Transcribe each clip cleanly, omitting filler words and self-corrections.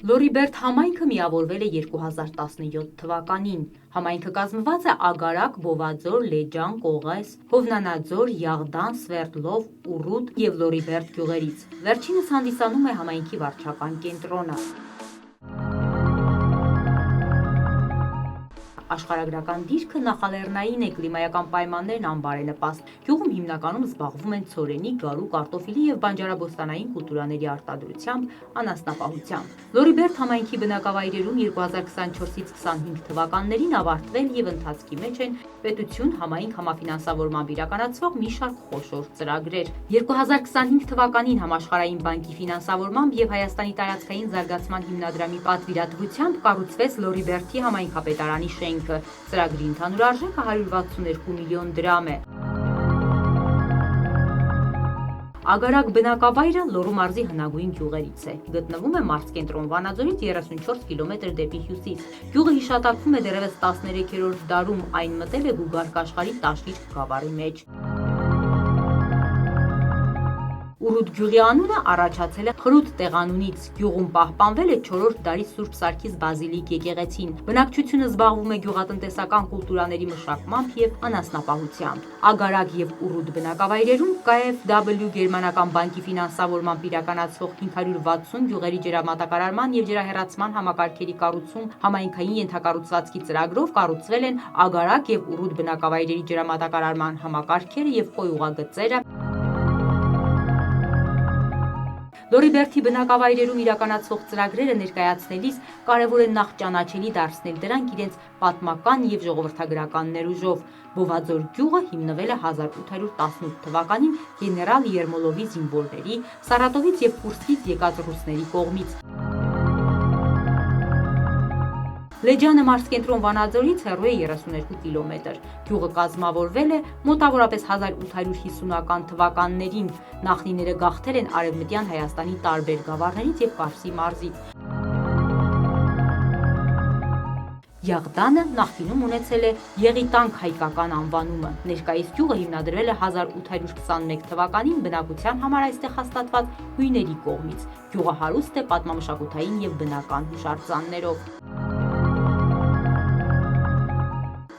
Լորիբերտ համայնքը միավորվել է 2017 թվականին։ Համայնքը կազմված է Ագարակ, Բովաձոր, Լեջան, Կողես, Հովնանաձոր, Յաղդան, Սվերդլով, Ուռուտ և Լորիբերտ գյուղերից։ Վերջինս հանդիսանում է համայնքի վարչական կենտրոնը։ Աշխարհագրական դիրքը նախալեռնային է, կլիմայական պայմաններն անբարենպաստ։ Գյուղում հիմնականում զբաղվում են ցորենի, գարու, կարտոֆիլի և բանջարաբոստանային կուլտուրաների արտադրությամբ, անասնապահությամբ։ Լորիբերտ համայնքի բնակավայրերում 2024-ից 25 թվականներին ավարտվել և ընթացքի մեջ են պետություն համայնք համաֆինանսավորմամբ իրականացվող մի շարք խոշոր ծրագրեր։ 2025 թվականին Համաշխարհային բանկի ֆինանսավորմամբ և Հայաստանի տարածքային զարգացման հիմնադրամի պատվիրատվությամբ կառուցվեց Լորիբերտի համայնքապետարանի շենքը։ Ծրագրի ընդհանուր արժեքը 162 միլիոն դրամ է։ Ագարակ բնակավայրը Լոռու մարզի հնագույն գյուղերից է։ Գտնվում է մարզկենտրոն Վանաձորից 34 կիլոմետր դեպի հյուսիս։ Գյուղը հիշատակվում է դեռևս 13-րդ դարում, այն մտել է Գուգարք աշխարհի Տաշիր գավառի մեջ։ Ուռուտ գյուղի անունը առաջացել է Խրութ տեղանունից։ Գյուղում պահպանվել է 4-րդ դարի Սուրբ Սարգիս բազիլիկ եկեղեցին։ Բնակչությունը զբաղվում է գյուղատնտեսական կուլտուրաների մշակմամբ և անասնապահությամբ։ Ագարակ և Ուռուտ բնակավայրերում KfW գերմանական բանկի ֆինանսավորմամբ իրականացվող 560 գյուղերի ջրամատակարարման և ջրահեռացման համակարգերի կառուցում համայնքային ենթակառուցվածքի ծրագրով կառուցվել են Ագարակ և Ուռուտ բնակավայրերի ջրամատակարարման համակարգերը և խոյուղագծերը։ Լորիբերտի բնակավայրերում իրականացվող ծրագրերը ներկայացնելիս կարևոր է նախ ճանաչելի դարձնել դրանք իրենց պատմական և ժողովրդագրական ներուժով։ Բովաձոր գյուղը հիմնվել է 1818 թվականին գեներալ Երմոլովի զինվորների, Սարատովից և Կուրսկից եկած ռուսների կողմից։ Լեջանը մարզկենտրոն Վանաձորից հեռու է 32 կիլոմետր։ Գյուղը կազմավորվել է մոտավորապես 1850-ական թվականներին։ Նախնիները գաղթել են Արևմտյան Հայաստանի տարբեր գավառներից և Պարսի մարզից։ Յաղդանը նախկինում ունեցել է Եղիտանք հայկական անվանումը։ Ներկայիս գյուղը հիմնադրվել է 1821 թվականին բնակության համար այստեղ հաստատված հույների կողմից։ Գյուղը հարուստ է պատմամշակութային և բնական հուշարձաններով։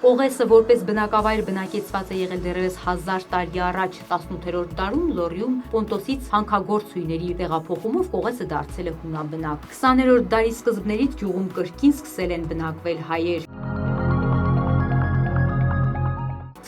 Կողեսը որպես բնակավայր բնակեցված է եղել դեռևս 1000 տարի առաջ։ 18-րդ դարում Լոռիում Պոնտոսից հանքագործ հույների տեղափոխումով Կողեսը դարձել է հունաբնակ։ 20-րդ դարի սկզբներից գյուղում կրկին սկսել են բնակվել հայեր։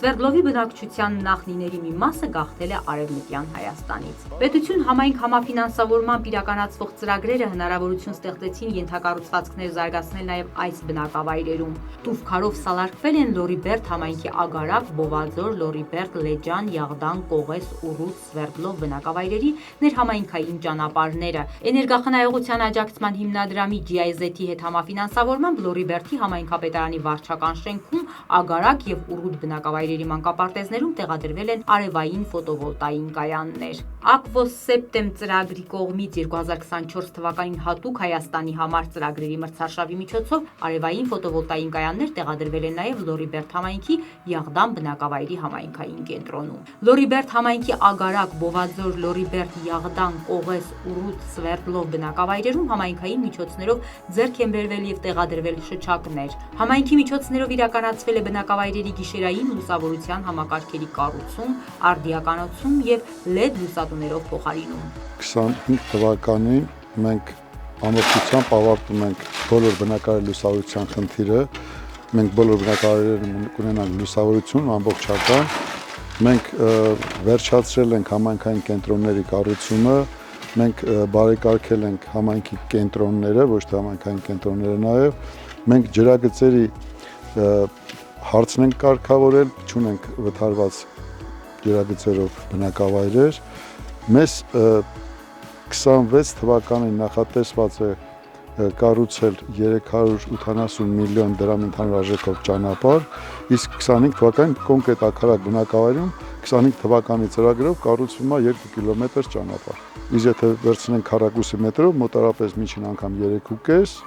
Սվերդլովի բնակչության նախնիների մի մասը գաղթել է Արևմտյան Հայաստանից։ Պետություն համայնք համաֆինանսավորմամբ իրականացվող ծրագրերը հնարավորություն ստեղծեցին ենթակառուցվածքներ զարգացնել նաև այս բնակավայրերում։ Տուֆքարով սալարկվել են Լորիբերտ համայնքի Ագարակ, Բովաձոր, Լորիբերտ, Լեջան, Յաղդան, Կողես, Ուռուտ, Սվերդլով բնակավայրերի ներհամայնքային ճանապարհները։ Էներգախնայողության աջակցման հիմնադրամի GIZ-ի հետ համաֆինանսավորմամբ Լորիբերտի համայնքապետարանի վարչական շենքում Ագարակ և Ուռուտ բնակավայրերի մանկապարտեզներում տեղադրվել են արևային ֆոտովոլտային կայաններ։ Ակվոսեպտեմ ծրագրի կողմից 2024 թվականին հատուկ Հայաստանի համար ծրագրերի մրցարշավի միջոցով արևային ֆոտովոլտային կայաններ տեղադրվել են նաև Լորիբերտ համայնքի Յաղդան բնակավայրի համայնքային կենտրոնում։ Լորիբերտ համայնքի Ագարակ, Բովաձոր, Լորիբերտ, Յաղդան, Կողես, Ուռուտ, Սվերդլով բնակավայրերում համայնքային միջոցներով ձեռք են բերվել և տեղադրվել շչակներ։ Համայնքի միջոցներով իրականացվել է բնակավայրերի գիշերային լուսավորության համակարգերի կառուցում, արդիականացում և LED լուսատուներով փոխարինում։ 25 թվականին մենք ամբողջությամբ ավարտում ենք բոլոր բնակարար լուսավորության խնդիրը։ Մենք բոլոր բնակարարներում կունենանք լուսավորություն ամբողջական։ Մենք վերջացրել ենք համայնքային կենտրոնների կառուցումը։ Մենք բարեկարգել ենք համայնքի կենտրոնները, ոչ թե համայնքային կենտրոնները նաև։ Մենք ջրագծերի հարցն ենք կարգավորել, չունենք վթարված ջրագծերով բնակավայրեր։ Մեզ 26 թվականին նախատեսված է կառուցել 380 միլիոն դրամ ընդհանուր արժեքով ճանապարհ, իսկ 25 թվականին կոնկրետ Ագարակ բնակավայրում 25 թվականի ծրագրով կառուցվում է 2 կիլոմետր ճանապարհ։ Իսկ եթե վերցնենք քառակուսի մետրով, մոտավորապես միջին անգամ 3.5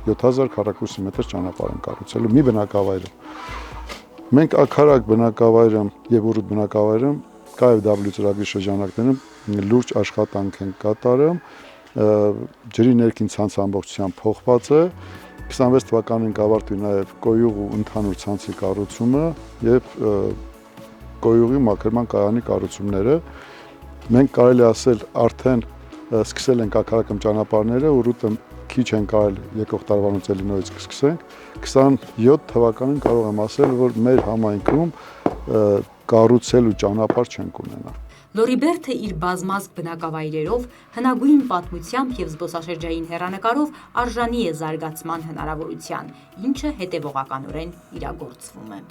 7000 քառակուսի մետր ճանապարհ են կառուցելու մի բնակավայրում։ Մենք Ագարակ բնակավայրում եւ Ուռուտ բնակավայրում KfW ծրագրի շրջանակներում լուրջ աշխատանք են կատարում ջրի ներքին ցանցը ամբողջությամբ փոխված է, 26 թվականին կավարտվի նաև կոյուղու ընդհանուր ցանցի կառուցումը եւ կոյուղի մաքրման կայանի կառուցումները։ Մենք կարելի ասել արդեն սկսել ենք ակարակմ ճանապարհները, ուռուտը քիչ են կարել եկող տարվանից էլի նորից կսկսենք։ 27 թվականին կարող եմ ասել, որ մեր համայնքում կառուցելու ճանապարհ չենք ունենա։ Լորիբերդը իր բազմազգ բնակավայրերով, հնագույն պատմությամբ և զբոսաշրջային հեռանկարով արժանի է զարգացման հնարավորության, ինչը հետևողականորեն իրագործվում է։